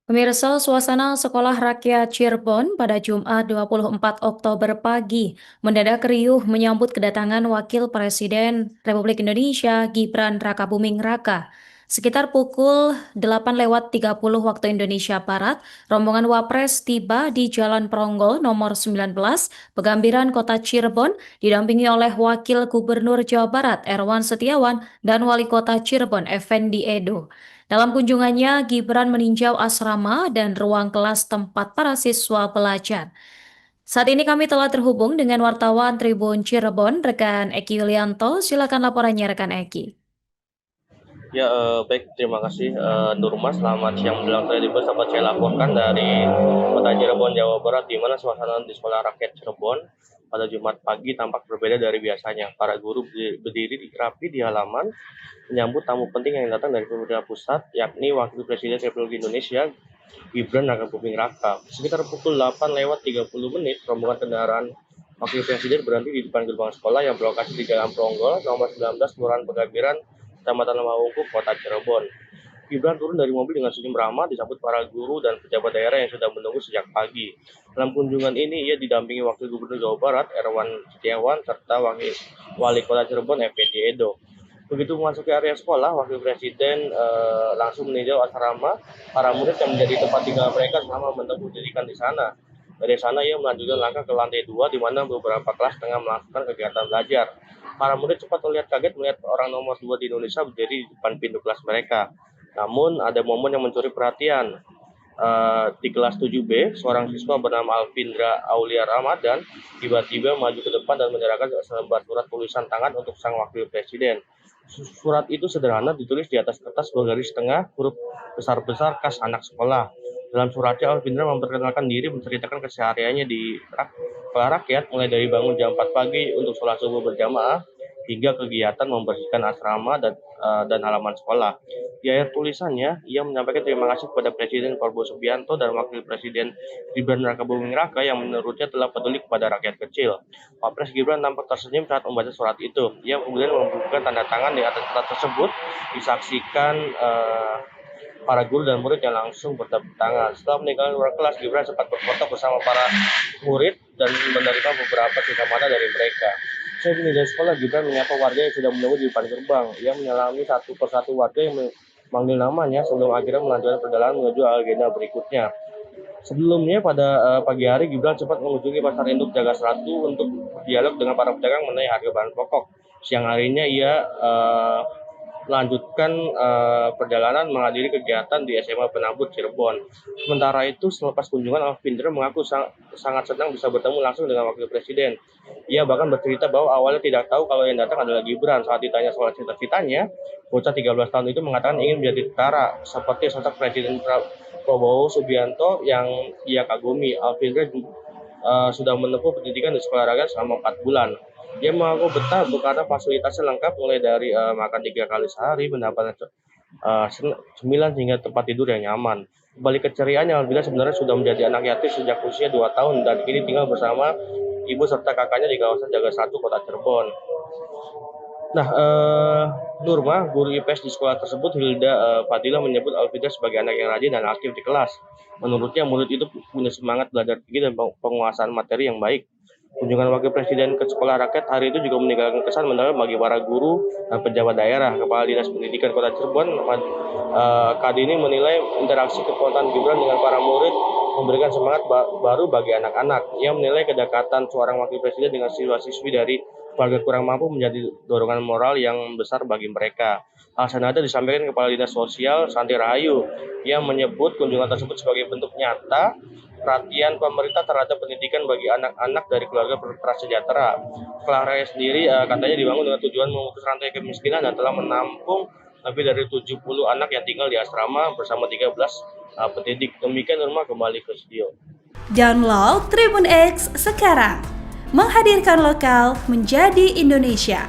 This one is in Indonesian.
Pemirsa, suasana Sekolah Rakyat Cirebon pada Jumat 24 Oktober pagi mendadak riuh menyambut kedatangan Wakil Presiden Republik Indonesia Gibran Rakabuming Raka. Sekitar pukul 8:30 waktu Indonesia Barat, rombongan Wapres tiba di Jalan Pronggol nomor 19, Pegambiran Kota Cirebon, didampingi oleh Wakil Gubernur Jawa Barat Erwan Setiawan dan Wali Kota Cirebon Effendi Edo. Dalam kunjungannya, Gibran meninjau asrama dan ruang kelas tempat para siswa belajar. Saat ini kami telah terhubung dengan wartawan Tribun Cirebon, rekan Eki Yulianto. Silakan laporannya, rekan Eki. Ya, baik, terima kasih, Nurma. Selamat siang menjelang sore libur. Dapat saya laporkan dari kota Cirebon, Jawa Barat, di mana suasana di Sekolah Rakyat Cirebon pada Jumat pagi tampak berbeda dari biasanya. Para guru berdiri rapi di halaman menyambut tamu penting yang datang dari pemerintah pusat, yakni Wakil Presiden Republik Indonesia Gibran Rakabuming Raka. Sekitar pukul 8:30, rombongan kendaraan Wakil Presiden berhenti di depan gerbang sekolah yang berlokasi di Jalan Pronggol, nomor 19, Kelurahan Pegambiran, Kecamatan Lemahungkuk, Kota Cirebon. Gibran turun dari mobil dengan senyum ramah disambut para guru dan pejabat daerah yang sudah menunggu sejak pagi. Dalam kunjungan ini, ia didampingi Wakil Gubernur Jawa Barat Erwan Setiawan serta Wali Kota Cirebon Effendi Edo. Begitu memasuki area sekolah, Wakil Presiden langsung meninjau asrama para murid yang menjadi tempat tinggal mereka selama menempuh pendidikan di sana. Dari sana ia melanjutkan langkah ke lantai 2 di mana beberapa kelas tengah melakukan kegiatan belajar. Para murid cepat terlihat kaget melihat orang nomor 2 di Indonesia berdiri di depan pintu kelas mereka. Namun ada momen yang mencuri perhatian. Di kelas 7B, seorang siswa bernama Alvindra Aulia Ramadan tiba-tiba maju ke depan dan menyerahkan selembar surat tulisan tangan untuk sang wakil presiden. Surat itu sederhana, ditulis di atas kertas bergaris tengah, huruf besar-besar khas anak sekolah. Dalam suratnya, Alvindra memperkenalkan diri, menceritakan kesehariannya di sekolah rakyat, mulai dari bangun jam 4 pagi untuk sholat subuh berjamaah, hingga kegiatan membersihkan asrama dan halaman sekolah. Di akhir tulisannya, ia menyampaikan terima kasih kepada Presiden Prabowo Subianto dan Wakil Presiden Gibran Rakabuming Raka yang menurutnya telah peduli kepada rakyat kecil. Wapres Gibran tampak tersenyum saat membaca surat itu. Ia kemudian membubuhkan tanda tangan di atas surat tersebut, disaksikan para guru dan murid yang langsung bertepuk tangan. Setelah meninggalkan ruang kelas, Gibran sempat berfoto bersama para murid dan menerima beberapa cerita mata dari mereka. Saya meninggalkan sekolah, Gibran menyapa warga yang sudah menunggu di depan gerbang. Ia menyalami satu persatu warga yang memanggil namanya sebelum akhirnya melanjutkan perjalanan menuju agenda berikutnya. Sebelumnya pada pagi hari, Gibran sempat mengunjungi pasar induk Jaga Seratu untuk berdialog dengan para pedagang mengenai harga bahan pokok. Siang harinya ia melanjutkan perjalanan menghadiri kegiatan di SMA Penabut Cirebon. Sementara itu, selepas kunjungan, Alvindra mengaku sangat senang bisa bertemu langsung dengan Wakil Presiden. Ia bahkan bercerita bahwa awalnya tidak tahu kalau yang datang adalah Gibran. Saat ditanya soal cita-citanya, bocah 13 tahun itu mengatakan ingin menjadi tentara, seperti sosok Presiden Prabowo Subianto yang ia kagumi. Alvindra sudah menempuh pendidikan di sekolah rakyat selama 4 bulan. Dia mengaku betah karena fasilitasnya lengkap, mulai dari makan 3 kali sehari, mendapatkan cemilan hingga tempat tidur yang nyaman. Kembali keceriaannya, Alvindra sebenarnya sudah menjadi anak yatim sejak usia 2 tahun dan kini tinggal bersama ibu serta kakaknya di kawasan Jaga Satu, Kota Cirebon. Nah, Nurma, guru IPS di sekolah tersebut, Hilda Fadila, menyebut Alvindra sebagai anak yang rajin dan aktif di kelas. Menurutnya, murid itu punya semangat belajar tinggi dan penguasaan materi yang baik. Kunjungan Wakil Presiden ke sekolah rakyat hari itu juga meninggalkan kesan mendalam bagi para guru dan pejabat daerah. Kepala Dinas Pendidikan Kota Cirebon, Kadini, menilai interaksi kekuatan Gibran dengan para murid memberikan semangat baru bagi anak-anak. Ia menilai kedekatan seorang Wakil Presiden dengan siswa-siswi dari keluarga kurang mampu menjadi dorongan moral yang besar bagi mereka. Hal senada disampaikan Kepala Dinas Sosial Santi Rahayu. Ia menyebut kunjungan tersebut sebagai bentuk nyata perhatian pemerintah terhadap pendidikan bagi anak-anak dari keluarga prasejahtera. Sekolah rakyat sendiri katanya dibangun dengan tujuan memutus rantai kemiskinan dan telah menampung lebih dari 70 anak yang tinggal di asrama bersama 13 pendidik. Demikian, Nurma, kembali ke studio. Download Tribun X sekarang, menghadirkan lokal menjadi Indonesia.